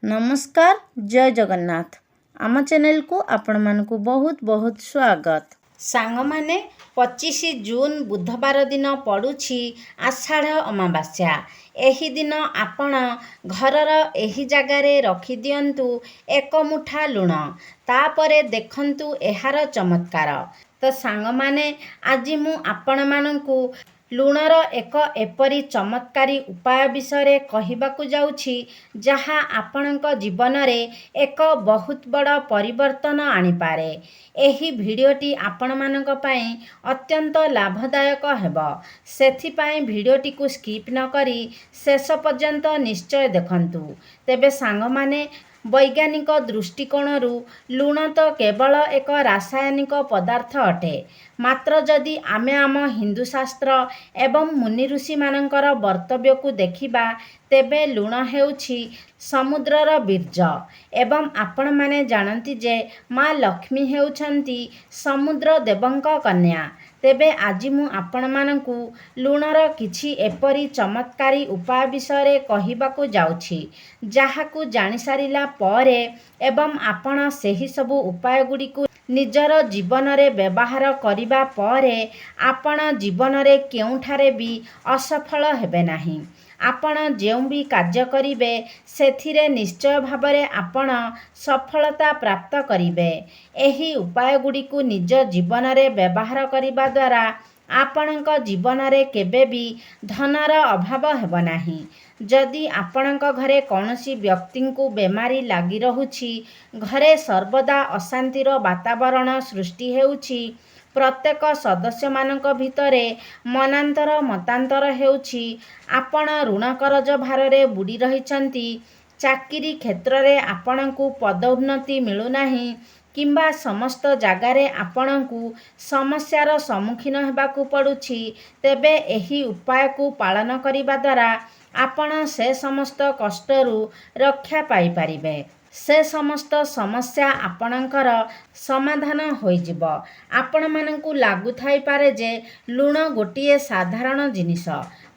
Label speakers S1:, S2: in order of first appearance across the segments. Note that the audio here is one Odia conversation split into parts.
S1: नमस्कार जय जगन्नाथ आम चैनल को आपण मानकु बहुत बहुत स्वागत। सांग माने 25 जून बुधवार दिन पड़ुछि आषाढ़ अमावास्या। एही दिन आपण घरर एही जगारे रखी दियंतु एक मुठा लुण, तापरे देखंतु एहार चमत्कार। तो सांग माने आज मु आपण मानकु लुणर एक एपरी चमत्कारी उपाय विषय कहिबाकु जाउछि जहा आपणक जीवन रे एक बहुत बड़ परिवर्तन आनिपारे। एही भिडियोटी आपण मानक पई अत्यंत लाभदायक हेबो, सेथिपाई भिडियोटी को स्किप न करी शेष पर्यंत निश्चय देखंतु। तेबे सांग माने वैज्ञानिक दृष्टिकोणरू लुण तो केवल एक रासायनिक पदार्थ अटे, मात्र जदि आमे आम हिंदू शास्त्र एवं मुनि ऋषि मानकर वर्तव्य को देखिबा तेबे लुण हेउछि समुद्रर बीर्ज। एवं आपण माने जानती जे माँ लक्ष्मी हेउछंती समुद्र देवंक कन्या। तेबे आज मु आपण मानकु लुणर किछि एपरी चमत्कारी उपाय विषय कहिबाकु जाउछि, जाहाकु जानि सारिला परे एवं आपण सेही सबु उपाय गुडीकु निजर जीवन रे व्यवहार करिबा परे आपण जीवन रे केउठारे भी असफल हेबे नाही। आपण जेउ भी कार्य करिवे सेथिरे निश्चय भाबरे आपण सफलता प्राप्त करिवे। एही उपाय गुडीकु निज जीवन रे व्यवहार करिबा द्वारा आपणक जीवन रे केबे भी धनर अभाव हेब नाही। जदि आपणक घरे कौनसी व्यक्तिंकु बेमारी लागी रहुछि, घरे सर्वदा अशांतिर वातावरण सृष्टि हेउछि, प्रत्येक सदस्य मानक भितरे मनांतर मतांतर हेउछि, आपण ऋण करज भारे बुड़ी रहिछंती, चाकरी क्षेत्र रे आपणकु पदोन्नति मिलु नाही, किंबा समस्त जगारे आपणकु समस्यार सम्मुखीन हेबाकु पड़ुछि, तेबे एही उपाय को पालन करिबा द्वारा आपण से समस्त कष्टरू रक्षा पाई पारिबे। से समस्त समस्या आपणकर समाधान होइजिब। आपण मानकु लागु थाई पारे जे लुण गोटिए साधारण जिनिस,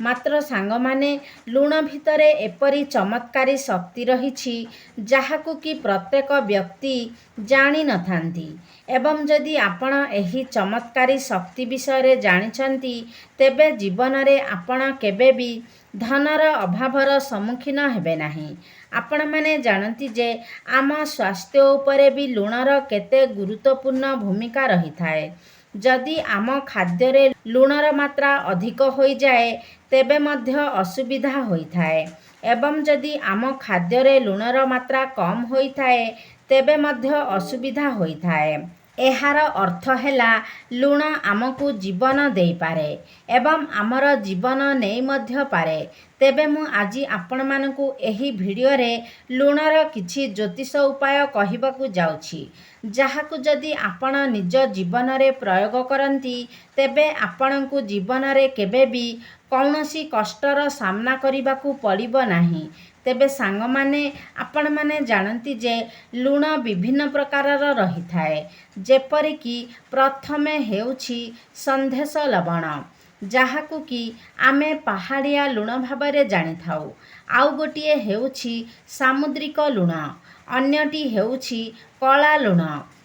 S1: मात्र सांग माने लुण भितरे एपरी चमत्कारी शक्ति रहिछि जाहाकु कि प्रत्येक व्यक्ति जानि नथांती। एवं जदि आपण एही चमत्कारी शक्ति विषय जानिछंती तेबे जीवन रे आपण केबे भी धनर अभावर सम्मुखीन हेबे नाही। आपण माने जानती जे आम स्वास्थ्य उपरे भी लुणर केते गुरुत्वपूर्ण भूमिका रही थाए। जदि आम खाद्य रे लुणर मात्रा अधिक होई जाए तेबे मध्य असुविधा होई थाए, एवं जदि आम खाद्य रे लुणर मात्रा कम होई थाए तेबे मध्य असुविधा होई थाए। एहार अर्थ हैला लुण आमको जीवन देई पारे एवं आमर जीवन नेई मध्य पारे। तेबे मु आजी आपण मानकु एही भिडियो रे लुणर किछि ज्योतिष उपाय कहिबाकु जाउछि, जाहाकु जदि आपण निज जीवन रे प्रयोग करंती तेबे आपणकु जीवन रे केबे भी कौनसी कष्टर सामना करिबाकु पड़िबो नाही। तेबे सांग माने आपण माने जानती जे लुण विभिन्न प्रकारर रही थाए, जेपरि कि प्रथमे हेउछि संदेश लवण, जाहाकु कि आमे पहाड़िया लुण भाबरे जानि थाउ। आउ गोटिए हेउछि सामुद्रिक लुण, अन्यटी हेउछि कला लुण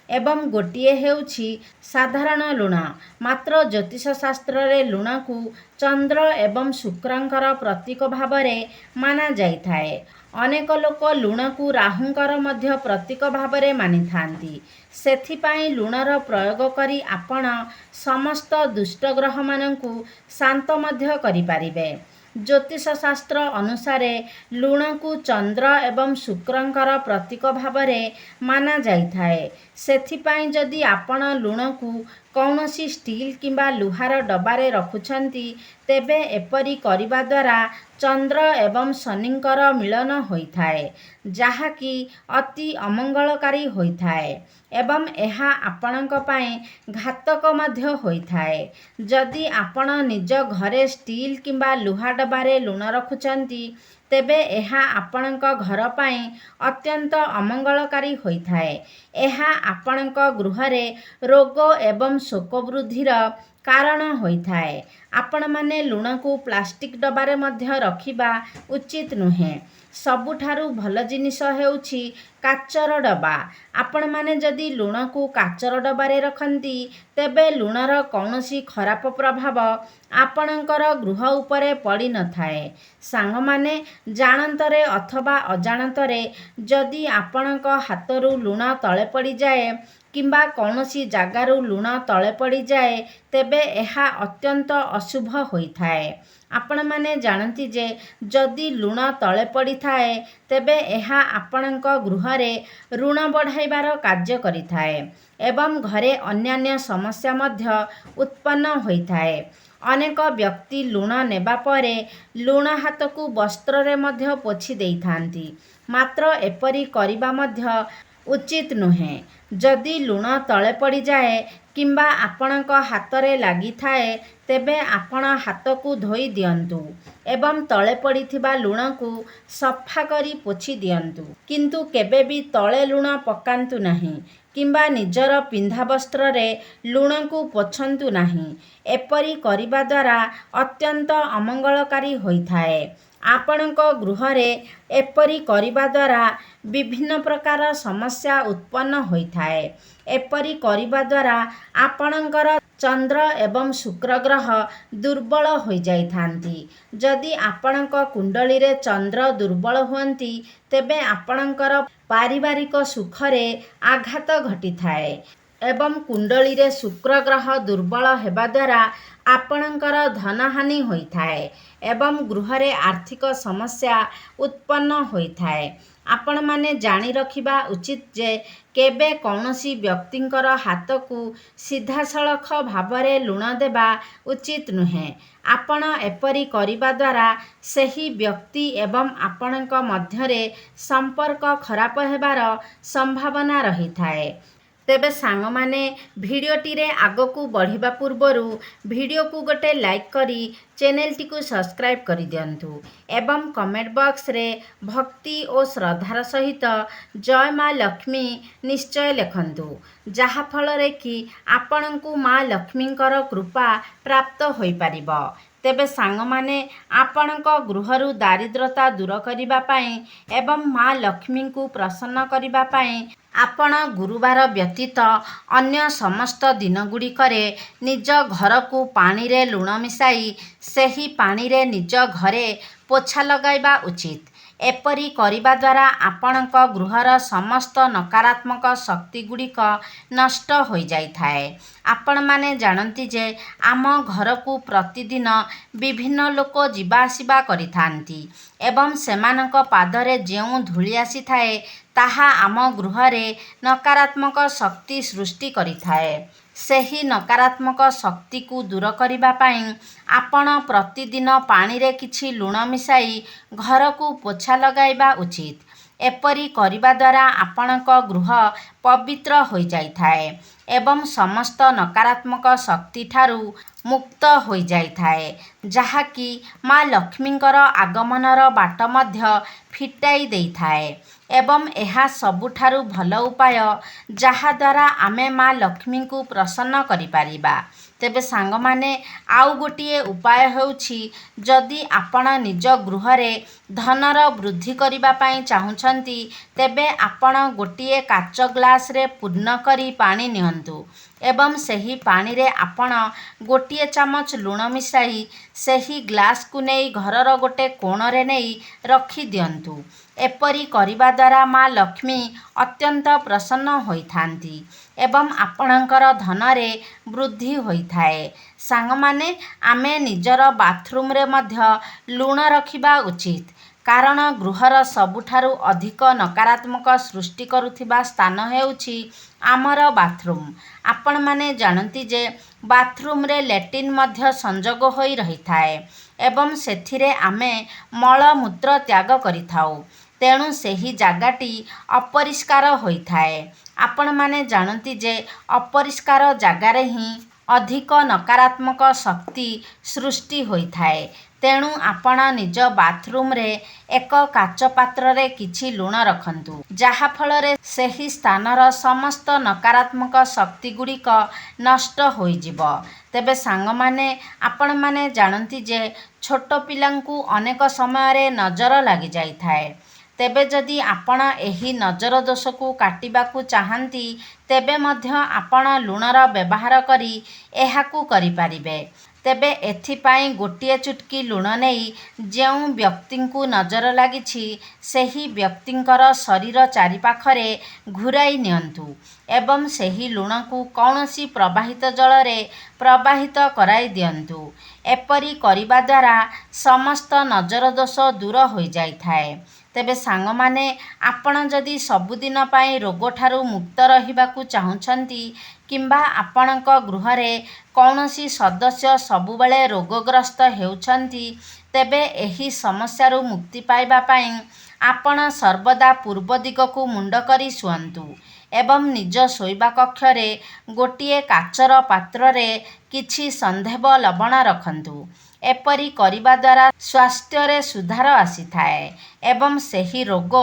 S1: एवं गोटिए हेउछि साधारण लुण। मात्र ज्योतिष शास्त्र रे लुण को चंद्र एवं शुक्रंकर प्रतीक भावरे माना जाई थाए। अनेक लोक लुण को राहुंकर मध्य प्रतीक भावरे मानि थांती। सेथिपाई लुणर प्रयोग करी आपण समस्त दुष्ट ग्रह मानंकु शांत मध्य करि पारिबे। ज्योतिष शास्त्र अनुसारे लुण को चंद्र एवं शुक्रंकर प्रतीक भावरे माना जाई थाए। सेथिपाई जदि आपण लुण को कौनसी स्टील किंबा लुहार डबारे रखुछंती तेबे एपरी करिबा द्वारा चंद्र एवं शनिंकर मिलन होइथाए, जाहाकि अति अमंगलकारी होइथाए एवं एहा आपणक पई घातक मध्य होइथाए। जदि आपण निज घरे स्टील किंबा लुहा डबारे लुण रखुछंती तेबे एहा आपणक घर पई अत्यंत अमंगलकारी होइथाए। एहा आपणक गृहरे रोग एवं शोक वृद्धिर କାରଣ ହୋଇଥାଏ। ଆପଣମାନେ ଲୁଣକୁ ପ୍ଲାଷ୍ଟିକ୍ ଡବାରେ ମଧ୍ୟ ରଖିବା ଉଚିତ ନୁହେଁ। ସବୁଠାରୁ ଭଲ ଜିନିଷ ହେଉଛି କାଚର ଡବା। ଆପଣମାନେ ଯଦି ଲୁଣକୁ କାଚର ଡବାରେ ରଖନ୍ତି ତେବେ ଲୁଣର କୌଣସି ଖରାପ ପ୍ରଭାବ ଆପଣଙ୍କର ଗୃହ ଉପରେ ପଡ଼ିନଥାଏ। ସାଙ୍ଗମାନେ, ଜାଣନ୍ତରେ ଅଥବା ଅଜାଣତରେ ଯଦି ଆପଣଙ୍କ ହାତରୁ ଲୁଣ ତଳେ ପଡ଼ିଯାଏ କିମ୍ବା କୌଣସି ଜାଗାରୁ ଲୁଣ ତଳେ ପଡ଼ିଯାଏ ତେବେ ଏହା ଅତ୍ୟନ୍ତ ଅଶୁଭ ହୋଇଥାଏ। ଆପଣମାନେ ଜାଣନ୍ତି ଯେ ଯଦି ଲୁଣ ତଳେ ପଡ଼ିଥାଏ ତେବେ ଏହା ଆପଣଙ୍କ ଗୃହରେ ଋଣ ବଢ଼ାଇବାର କାର୍ଯ୍ୟ କରିଥାଏ ଏବଂ ଘରେ ଅନ୍ୟାନ୍ୟ ସମସ୍ୟା ମଧ୍ୟ ଉତ୍ପନ୍ନ ହୋଇଥାଏ। ଅନେକ ବ୍ୟକ୍ତି ଲୁଣ ନେବା ପରେ ଲୁଣ ହାତକୁ ବସ୍ତ୍ରରେ ମଧ୍ୟ ପୋଛି ଦେଇଥାନ୍ତି, ମାତ୍ର ଏପରି କରିବା ମଧ୍ୟ ଉଚିତ ନୁହେଁ। ଯଦି ଲୁଣ ତଳେ ପଡ଼ିଯାଏ କିମ୍ବା ଆପଣଙ୍କ ହାତରେ ଲାଗିଥାଏ ତେବେ ଆପଣ ହାତକୁ ଧୋଇ ଦିଅନ୍ତୁ ଏବଂ ତଳେ ପଡ଼ିଥିବା ଲୁଣକୁ ସଫା କରି ପୋଛି ଦିଅନ୍ତୁ। କିନ୍ତୁ କେବେ ବି ତଳେ ଲୁଣ ପକାନ୍ତୁ ନାହିଁ କିମ୍ବା ନିଜର ପିନ୍ଧା ବସ୍ତ୍ରରେ ଲୁଣକୁ ପୋଛନ୍ତୁ ନାହିଁ। ଏପରି କରିବା ଦ୍ୱାରା ଅତ୍ୟନ୍ତ ଅମଙ୍ଗଳକାରୀ ହୋଇଥାଏ। ଆପଣଙ୍କ ଗୃହରେ ଏପରି କରିବା ଦ୍ୱାରା ବିଭିନ୍ନ ପ୍ରକାର ସମସ୍ୟା ଉତ୍ପନ୍ନ ହୋଇଥାଏ। ଏପରି କରିବା ଦ୍ୱାରା ଆପଣଙ୍କର ଚନ୍ଦ୍ର ଏବଂ ଶୁକ୍ର ଗ୍ରହ ଦୁର୍ବଳ ହୋଇଯାଇଥାନ୍ତି। ଯଦି ଆପଣଙ୍କ କୁଣ୍ଡଳୀରେ ଚନ୍ଦ୍ର ଦୁର୍ବଳ ହୁଅନ୍ତି ତେବେ ଆପଣଙ୍କର ପାରିବାରିକ ସୁଖରେ ଆଘାତ ଘଟିଥାଏ ଏବଂ କୁଣ୍ଡଳୀରେ ଶୁକ୍ର ଗ୍ରହ ଦୁର୍ବଳ ହେବା ଦ୍ୱାରା ଆପଣଙ୍କର ଧନହାନି ହୋଇଥାଏ ଏବଂ ଗୃହରେ ଆର୍ଥିକ ସମସ୍ୟା ଉତ୍ପନ୍ନ ହୋଇଥାଏ। ଆପଣମାନେ ଜାଣି ରଖିବା ଉଚିତ ଯେ କେବେ କୌଣସି ବ୍ୟକ୍ତିଙ୍କର ହାତକୁ ସିଧାସଳଖ ଭାବରେ ଲୁଣ ଦେବା ଉଚିତ ନୁହେଁ। ଆପଣ ଏପରି କରିବା ଦ୍ୱାରା ସେହି ବ୍ୟକ୍ତି ଏବଂ ଆପଣଙ୍କ ମଧ୍ୟରେ ସମ୍ପର୍କ ଖରାପ ହେବାର ସମ୍ଭାବନା ରହିଥାଏ। ତେବେ ସାଙ୍ଗମାନେ, ଭିଡ଼ିଓଟିରେ ଆଗକୁ ବଢ଼ିବା ପୂର୍ବରୁ ଭିଡ଼ିଓକୁ ଗୋଟେ ଲାଇକ୍ କରି ଚ୍ୟାନେଲଟିକୁ ସବସ୍କ୍ରାଇବ୍ କରିଦିଅନ୍ତୁ ଏବଂ କମେଣ୍ଟ ବକ୍ସରେ ଭକ୍ତି ଓ ଶ୍ରଦ୍ଧାର ସହିତ ଜୟ ମା ଲକ୍ଷ୍ମୀ ନିଶ୍ଚୟ ଲେଖନ୍ତୁ, ଯାହାଫଳରେ କି ଆପଣଙ୍କୁ ମା ଲକ୍ଷ୍ମୀଙ୍କର କୃପା ପ୍ରାପ୍ତ ହୋଇପାରିବ। ତେବେ ସାଙ୍ଗମାନେ, ଆପଣଙ୍କ ଗୃହରୁ ଦାରିଦ୍ରତା ଦୂର କରିବା ପାଇଁ ଏବଂ ମା ଲକ୍ଷ୍ମୀଙ୍କୁ ପ୍ରସନ୍ନ କରିବା ପାଇଁ ଆପଣ ଗୁରୁବାର ବ୍ୟତୀତ ଅନ୍ୟ ସମସ୍ତ ଦିନଗୁଡ଼ିକରେ ନିଜ ଘରକୁ ପାଣିରେ ଲୁଣ ମିଶାଇ ସେହି ପାଣିରେ ନିଜ ଘରେ ପୋଛା ଲଗାଇବା ଉଚିତ। ଏପରି କରିବା ଦ୍ୱାରା ଆପଣଙ୍କ ଗୃହର ସମସ୍ତ ନକାରାତ୍ମକ ଶକ୍ତିଗୁଡ଼ିକ ନଷ୍ଟ ହୋଇଯାଇଥାଏ। ଆପଣମାନେ ଜାଣନ୍ତି ଯେ ଆମ ଘରକୁ ପ୍ରତିଦିନ ବିଭିନ୍ନ ଲୋକ ଯିବା ଆସିବା କରିଥାନ୍ତି ଏବଂ ସେମାନଙ୍କ ପାଦରେ ଯେଉଁ ଧୂଳି ଆସିଥାଏ ତାହା ଆମ ଗୃହରେ ନକାରାତ୍ମକ ଶକ୍ତି ସୃଷ୍ଟି କରିଥାଏ। ସେହି ନକାରାତ୍ମକ ଶକ୍ତିକୁ ଦୂର କରିବା ପାଇଁ ଆପଣ ପ୍ରତିଦିନ ପାଣିରେ କିଛି ଲୁଣ ମିଶାଇ ଘରକୁ ପୋଛା ଲଗାଇବା ଉଚିତ। ଏପରି କରିବା ଦ୍ୱାରା ଆପଣଙ୍କ ଗୃହ ପବିତ୍ର ହୋଇଯାଇଥାଏ ଏବଂ ସମସ୍ତ ନକାରାତ୍ମକ ଶକ୍ତିଠାରୁ ମୁକ୍ତ ହୋଇଯାଇଥାଏ, ଯାହାକି ମା ଲକ୍ଷ୍ମୀଙ୍କର ଆଗମନର ବାଟ ମଧ୍ୟ ଫିଟାଇ ଦେଇଥାଏ ଏବଂ ଏହା ସବୁଠାରୁ ଭଲ ଉପାୟ ଯାହାଦ୍ୱାରା ଆମେ ମା ଲକ୍ଷ୍ମୀଙ୍କୁ ପ୍ରସନ୍ନ କରିପାରିବା। ତେବେ ସାଙ୍ଗମାନେ, ଆଉ ଗୋଟିଏ ଉପାୟ ହେଉଛି ଯଦି ଆପଣ ନିଜ ଗୃହରେ ଧନର ବୃଦ୍ଧି କରିବା ପାଇଁ ଚାହୁଁଛନ୍ତି ତେବେ ଆପଣ ଗୋଟିଏ କାଚ ଗ୍ଲାସରେ ପୂର୍ଣ୍ଣ କରି ପାଣି ନିଅନ୍ତୁ ଏବଂ ସେହି ପାଣିରେ ଆପଣ ଗୋଟିଏ ଚାମଚ ଲୁଣ ମିଶାଇ ସେହି ଗ୍ଲାସକୁ ନେଇ ଘରର ଗୋଟେ କୋଣରେ ନେଇ ରଖିଦିଅନ୍ତୁ। ଏପରି କରିବା ଦ୍ୱାରା ମା ଲକ୍ଷ୍ମୀ ଅତ୍ୟନ୍ତ ପ୍ରସନ୍ନ ହୋଇଥାନ୍ତି ଏବଂ ଆପଣଙ୍କର ଧନରେ ବୃଦ୍ଧି ହୋଇଥାଏ। ସାଙ୍ଗମାନେ, ଆମେ ନିଜର ବାଥରୁମରେ ମଧ୍ୟ ଲୁଣ ରଖିବା ଉଚିତ, କାରଣ ଗୃହର ସବୁଠାରୁ ଅଧିକ ନକାରାତ୍ମକ ସୃଷ୍ଟି କରୁଥିବା ସ୍ଥାନ ହେଉଛି ଆମର ବାଥରୁମ୍। ଆପଣମାନେ ଜାଣନ୍ତି ଯେ ବାଥରୁମରେ ଲ୍ୟାଟ୍ରିନ୍ ମଧ୍ୟ ସଂଯୋଗ ହୋଇ ରହିଥାଏ ଏବଂ ସେଥିରେ ଆମେ ମଳମୂତ୍ର ତ୍ୟାଗ କରିଥାଉ, ତେଣୁ ସେହି ଜାଗାଟି ଅପରିଷ୍କାର ହୋଇଥାଏ। ଆପଣମାନେ ଜାଣନ୍ତି ଯେ ଅପରିଷ୍କାର ଜାଗାରେ ହିଁ ଅଧିକ ନକାରାତ୍ମକ ଶକ୍ତି ସୃଷ୍ଟି ହୋଇଥାଏ, ତେଣୁ ଆପଣ ନିଜ ବାଥରୁମରେ ଏକ କାଚ ପାତ୍ରରେ କିଛି ଲୁଣ ରଖନ୍ତୁ, ଯାହାଫଳରେ ସେହି ସ୍ଥାନର ସମସ୍ତ ନକାରାତ୍ମକ ଶକ୍ତିଗୁଡ଼ିକ ନଷ୍ଟ ହୋଇଯିବ। ତେବେ ସାଙ୍ଗମାନେ, ଆପଣମାନେ ଜାଣନ୍ତି ଯେ ଛୋଟ ପିଲାଙ୍କୁ ଅନେକ ସମୟରେ ନଜର ଲାଗିଯାଇଥାଏ। ତେବେ ଯଦି ଆପଣ ଏହି ନଜର ଦୋଷକୁ କାଟିବାକୁ ଚାହାନ୍ତି, ତେବେ ମଧ୍ୟ ଆପଣ ଲୁଣର ବ୍ୟବହାର କରି ଏହାକୁ କରିପାରିବେ। ତେବେ ଏଥିପାଇଁ ଗୋଟିଏ ଚୁଟକି ଲୁଣ ନେଇ ଯେଉଁ ବ୍ୟକ୍ତିଙ୍କୁ ନଜର ଲାଗିଛି ସେହି ବ୍ୟକ୍ତିଙ୍କର ଶରୀର ଚାରିପାଖରେ ଘୂରାଇ ନିଅନ୍ତୁ ଏବଂ ସେହି ଲୁଣକୁ କୌଣସି ପ୍ରବାହିତ ଜଳରେ ପ୍ରବାହିତ କରାଇ ଦିଅନ୍ତୁ। ଏପରି କରିବା ଦ୍ୱାରା ସମସ୍ତ ନଜର ଦୋଷ ଦୂର ହୋଇଯାଇଥାଏ। ତେବେ ସାଙ୍ଗମାନେ, ଆପଣ ଯଦି ସବୁଦିନ ପାଇଁ ରୋଗଠାରୁ ମୁକ୍ତ ରହିବାକୁ ଚାହୁଁଛନ୍ତି କିମ୍ବା ଆପଣଙ୍କ ଗୃହରେ କୌଣସି ସଦସ୍ୟ ସବୁବେଳେ ରୋଗଗ୍ରସ୍ତ ହେଉଛନ୍ତି, ତେବେ ଏହି ସମସ୍ୟାରୁ ମୁକ୍ତି ପାଇବା ପାଇଁ ଆପଣ ସର୍ବଦା ପୂର୍ବ ଦିଗକୁ ମୁଣ୍ଡ କରି ଶୁଅନ୍ତୁ ଏବଂ ନିଜ ଶୋଇବା କକ୍ଷରେ ଗୋଟିଏ କାଚର ପାତ୍ରରେ କିଛି ସନ୍ଧେବ ଲବଣ ରଖନ୍ତୁ। ଏପରି କରିବା ଦ୍ୱାରା ସ୍ୱାସ୍ଥ୍ୟରେ ସୁଧାର ଆସିଥାଏ ଏବଂ ସେହି ରୋଗ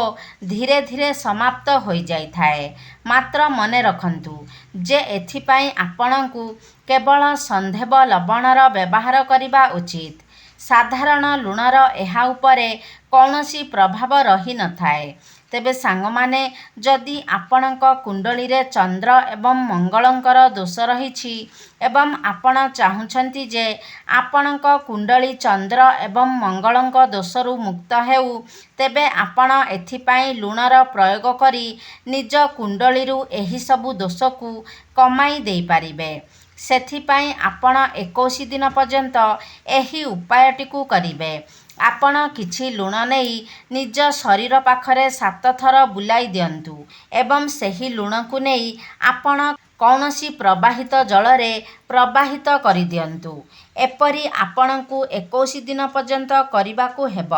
S1: ଧୀରେ ଧୀରେ ସମାପ୍ତ ହୋଇଯାଇଥାଏ। ମାତ୍ର ମନେ ରଖନ୍ତୁ ଯେ ଏଥିପାଇଁ ଆପଣଙ୍କୁ କେବଳ ସନ୍ଧେବ ଲବଣର ବ୍ୟବହାର କରିବା ଉଚିତ। ସାଧାରଣ ଲୁଣର ଏହା ଉପରେ କୌଣସି ପ୍ରଭାବ ରହିନଥାଏ। ତେବେ ସାଙ୍ଗମାନେ, ଯଦି ଆପଣଙ୍କ କୁଣ୍ଡଳୀରେ ଚନ୍ଦ୍ର ଏବଂ ମଙ୍ଗଳଙ୍କର ଦୋଷ ରହିଛି ଏବଂ ଆପଣ ଚାହୁଁଛନ୍ତି ଯେ ଆପଣଙ୍କ କୁଣ୍ଡଳୀ ଚନ୍ଦ୍ର ଏବଂ ମଙ୍ଗଳଙ୍କ ଦୋଷରୁ ମୁକ୍ତ ହେଉ, ତେବେ ଆପଣ ଏଥିପାଇଁ ଲୁଣର ପ୍ରୟୋଗ କରି ନିଜ କୁଣ୍ଡଳୀରୁ ଏହିସବୁ ଦୋଷକୁ କମାଇ ଦେଇପାରିବେ। ସେଥିପାଇଁ ଆପଣ 21 ଦିନ ପର୍ଯ୍ୟନ୍ତ ଏହି ଉପାୟଟିକୁ କରିବେ। ଆପଣ କିଛି ଲୁଣ ନେଇ ନିଜ ଶରୀର ପାଖରେ 7 ଥର ବୁଲାଇ ଦିଅନ୍ତୁ ଏବଂ ସେହି ଲୁଣକୁ ନେଇ ଆପଣ କୌଣସି ପ୍ରବାହିତ ଜଳରେ ପ୍ରବାହିତ କରିଦିଅନ୍ତୁ। ଏପରି ଆପଣଙ୍କୁ 21 ଦିନ ପର୍ଯ୍ୟନ୍ତ କରିବାକୁ ହେବ।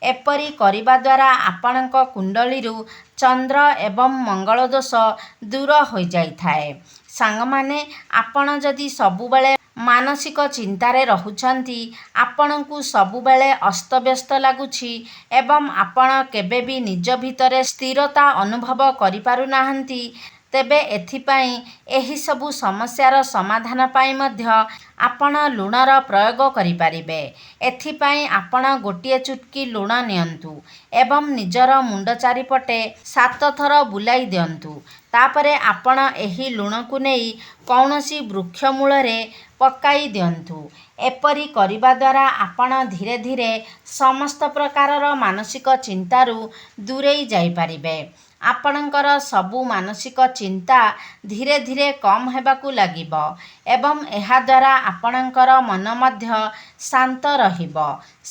S1: ଏପରି କରିବା ଦ୍ୱାରା ଆପଣଙ୍କ କୁଣ୍ଡଳୀରୁ ଚନ୍ଦ୍ର ଏବଂ ମଙ୍ଗଳ ଦୋଷ ଦୂର ହୋଇଯାଇଥାଏ। ସାଙ୍ଗମାନେ, ଆପଣ ଯଦି ସବୁବେଳେ ମାନସିକ ଚିନ୍ତାରେ ରହୁଛନ୍ତି, ଆପଣଙ୍କୁ ସବୁବେଳେ ଅସ୍ତବ୍ୟସ୍ତ ଲାଗୁଛି ଏବଂ ଆପଣ କେବେ ବି ନିଜ ଭିତରେ ସ୍ଥିରତା ଅନୁଭବ କରିପାରୁନାହାନ୍ତି, ତେବେ ଏଥିପାଇଁ ଏହିସବୁ ସମସ୍ୟାର ସମାଧାନ ପାଇଁ ମଧ୍ୟ ଆପଣ ଲୁଣର ପ୍ରୟୋଗ କରିପାରିବେ। ଏଥିପାଇଁ ଆପଣ ଗୋଟିଏ ଚୁଟକି ଲୁଣ ନିଅନ୍ତୁ ଏବଂ ନିଜର ମୁଣ୍ଡ ଚାରିପଟେ 7 ଥର ବୁଲାଇ ଦିଅନ୍ତୁ। ତାପରେ ଆପଣ ଏହି ଲୁଣକୁ ନେଇ କୌଣସି ବୃକ୍ଷ ମୂଳରେ ପକାଇ ଦିଅନ୍ତୁ। ଏପରି କରିବା ଦ୍ୱାରା ଆପଣ ଧୀରେ ଧୀରେ ସମସ୍ତ ପ୍ରକାରର ମାନସିକ ଚିନ୍ତାରୁ ଦୂରେଇ ଯାଇପାରିବେ। ଆପଣଙ୍କର ସବୁ ମାନସିକ ଚିନ୍ତା ଧୀରେ ଧୀରେ କମ୍ ହେବାକୁ ଲାଗିବ ଏବଂ ଏହାଦ୍ୱାରା ଆପଣଙ୍କର ମନ ମଧ୍ୟ ଶାନ୍ତ ରହିବ।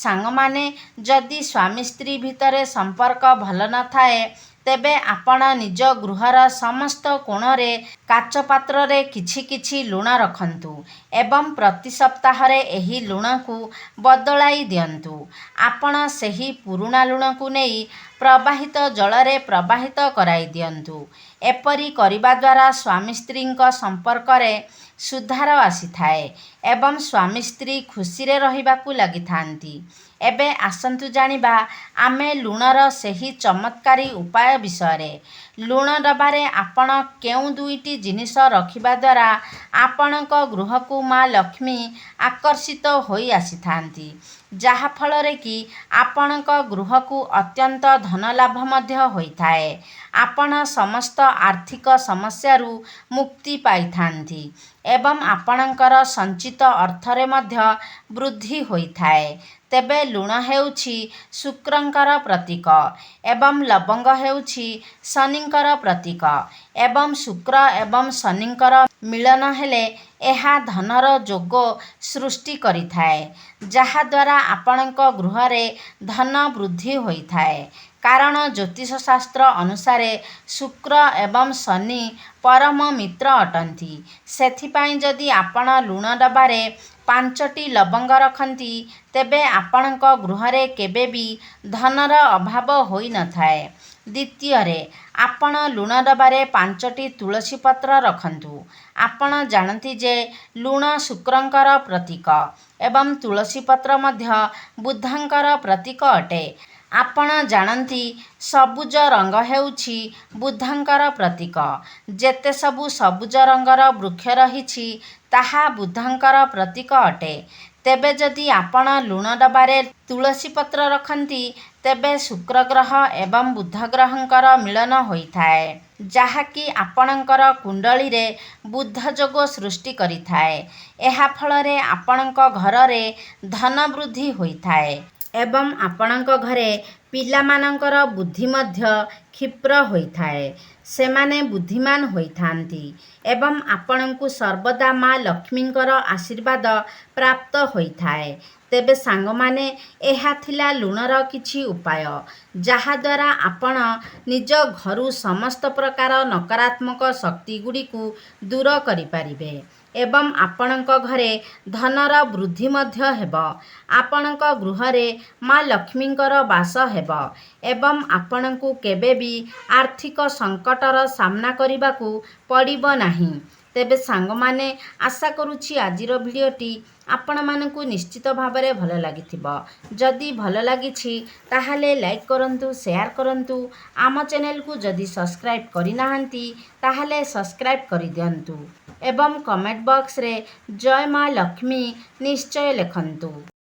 S1: ସାଙ୍ଗମାନେ, ଯଦି ସ୍ୱାମୀ ସ୍ତ୍ରୀ ଭିତରେ ସମ୍ପର୍କ ଭଲ ନଥାଏ, ତେବେ ଆପଣ ନିଜ ଗୃହର ସମସ୍ତ କୋଣରେ କାଚ ପାତ୍ରରେ କିଛି କିଛି ଲୁଣ ରଖନ୍ତୁ ଏବଂ ପ୍ରତି ସପ୍ତାହରେ ଏହି ଲୁଣକୁ ବଦଳାଇ ଦିଅନ୍ତୁ। ଆପଣ ସେହି ପୁରୁଣା ଲୁଣକୁ ନେଇ ପ୍ରବାହିତ ଜଳରେ ପ୍ରବାହିତ କରାଇ ଦିଅନ୍ତୁ। ଏପରି କରିବା ଦ୍ୱାରା ସ୍ୱାମୀ ସ୍ତ୍ରୀଙ୍କ ସମ୍ପର୍କରେ ସୁଧାର ଆସିଥାଏ ଏବଂ ସ୍ୱାମୀ ସ୍ତ୍ରୀ ଖୁସିରେ ରହିବାକୁ ଲାଗିଥାନ୍ତି। ଏବେ ଆସନ୍ତୁ ଜାଣିବା ଆମେ ଲୁଣର ସେହି ଚମତ୍କାରୀ ଉପାୟ ବିଷୟରେ। ଲୁଣ ଡବାରେ ଆପଣ କେଉଁ 2ଟି ଜିନିଷ ରଖିବା ଦ୍ୱାରା ଆପଣଙ୍କ ଗୃହକୁ ମା ଲକ୍ଷ୍ମୀ ଆକର୍ଷିତ ହୋଇ ଆସିଥାନ୍ତି, ଯାହାଫଳରେ କି ଆପଣଙ୍କ ଗୃହକୁ ଅତ୍ୟନ୍ତ ଧନଲାଭ ମଧ୍ୟ ହୋଇଥାଏ। ଆପଣ ସମସ୍ତ ଆର୍ଥିକ ସମସ୍ୟାରୁ ମୁକ୍ତି ପାଇଥାନ୍ତି ଏବଂ ଆପଣଙ୍କର ସଞ୍ଚିତ ଅର୍ଥରେ ମଧ୍ୟ ବୃଦ୍ଧି ହୋଇଥାଏ। ତେବେ ଲୁଣ ହେଉଛି ଶୁକ୍ରଙ୍କର ପ୍ରତୀକ ଏବଂ ଲବଙ୍ଗ ହେଉଛି ଶନିଙ୍କର ପ୍ରତୀକ ଏବଂ ଶୁକ୍ର ଏବଂ ଶନିଙ୍କର ମିଳନ ହେଲେ ଏହା ଧନର ଯୋଗ ସୃଷ୍ଟି କରିଥାଏ, ଯାହାଦ୍ୱାରା ଆପଣଙ୍କ ଗୃହରେ ଧନ ବୃଦ୍ଧି ହୋଇଥାଏ। କାରଣ ଜ୍ୟୋତିଷ ଶାସ୍ତ୍ର ଅନୁସାରେ ଶୁକ୍ର ଏବଂ ଶନି ପରମ ମିତ୍ର ଅଟନ୍ତି। ସେଥିପାଇଁ ଯଦି ଆପଣ ଲୁଣ ଡବାରେ 5ଟି ଲବଙ୍ଗ ରଖନ୍ତି, ତେବେ ଆପଣଙ୍କ ଗୃହରେ କେବେ ବି ଧନର ଅଭାବ ହୋଇନଥାଏ। ଦ୍ୱିତୀୟରେ, ଆପଣ ଲୁଣ ଡବାରେ 5ଟି ତୁଳସୀ ପତ୍ର ରଖନ୍ତୁ। ଆପଣ ଜାଣନ୍ତି ଯେ ଲୁଣ ଶୁକ୍ରଙ୍କର ପ୍ରତୀକ ଏବଂ ତୁଳସୀ ପତ୍ର ମଧ୍ୟ ବୁଦ୍ଧଙ୍କର ପ୍ରତୀକ ଅଟେ। ଆପଣ ଜାଣନ୍ତି ସବୁଜ ରଙ୍ଗ ହେଉଛି ବୁଦ୍ଧଙ୍କର ପ୍ରତୀକ। ଯେତେ ସବୁ ସବୁଜ ରଙ୍ଗର ବୃକ୍ଷ ରହିଛି ତାହା ବୁଦ୍ଧଙ୍କର ପ୍ରତୀକ ଅଟେ। ତେବେ ଯଦି ଆପଣ ଲୁଣ ଡବାରେ ତୁଳସୀ ପତ୍ର ରଖନ୍ତି ତେବେ ଶୁକ୍ର ଗ୍ରହ ଏବଂ ବୁଧ ଗ୍ରହଙ୍କର ମିଳନ ହୋଇଥାଏ, ଯାହାକି ଆପଣଙ୍କର କୁଣ୍ଡଳୀରେ ବୁଧ ଯୋଗ ସୃଷ୍ଟି କରିଥାଏ। ଏହା ଫଳରେ ଆପଣଙ୍କ ଘରରେ ଧନ ବୃଦ୍ଧି ହୋଇଥାଏ ଏବଂ ଆପଣଙ୍କ ଘରେ ପିଲାମାନଙ୍କର ବୁଦ୍ଧି ମଧ୍ୟ କ୍ଷିପ୍ର ହୋଇଥାଏ। ସେମାନେ ବୁଦ୍ଧିମାନ ହୋଇଥାନ୍ତି ଏବଂ ଆପଣଙ୍କୁ ସର୍ବଦା ମା ଲକ୍ଷ୍ମୀଙ୍କର ଆଶୀର୍ବାଦ ପ୍ରାପ୍ତ ହୋଇଥାଏ। ତେବେ ସାଙ୍ଗମାନେ, ଏହା ଥିଲା ଲୁଣର କିଛି ଉପାୟ, ଯାହାଦ୍ୱାରା ଆପଣ ନିଜ ଘରୁ ସମସ୍ତ ପ୍ରକାର ନକାରାତ୍ମକ ଶକ୍ତିଗୁଡ଼ିକୁ ଦୂର କରିପାରିବେ ଏବଂ ଆପଣଙ୍କ ଘରେ ଧନର ବୃଦ୍ଧି ମଧ୍ୟ ହେବ। ଆପଣଙ୍କ ଗୃହରେ ମା ଲକ୍ଷ୍ମୀଙ୍କର ବାସ ହେବ ଏବଂ ଆପଣଙ୍କୁ କେବେ ବି ଆର୍ଥିକ ସଙ୍କଟର ସାମ୍ନା କରିବାକୁ ପଡ଼ିବ ନାହିଁ। ତେବେ ସାଙ୍ଗମାନେ, ଆଶା କରୁଛି ଆଜିର ଭିଡ଼ିଓଟି ଆପଣମାନଙ୍କୁ ନିଶ୍ଚିତ ଭାବରେ ଭଲ ଲାଗିଥିବ। ଯଦି ଭଲ ଲାଗିଛି ତାହେଲେ ଲାଇକ୍ କରନ୍ତୁ, ସେୟାର କରନ୍ତୁ। ଆମ ଚ୍ୟାନେଲକୁ ଯଦି ସବସ୍କ୍ରାଇବ୍ କରିନାହାନ୍ତି ତାହେଲେ ସବସ୍କ୍ରାଇବ୍ କରିଦିଅନ୍ତୁ ଏବଂ କମେଣ୍ଟ ବକ୍ସରେ ଜୟ ମା ଲକ୍ଷ୍ମୀ ନିଶ୍ଚୟ ଲେଖନ୍ତୁ।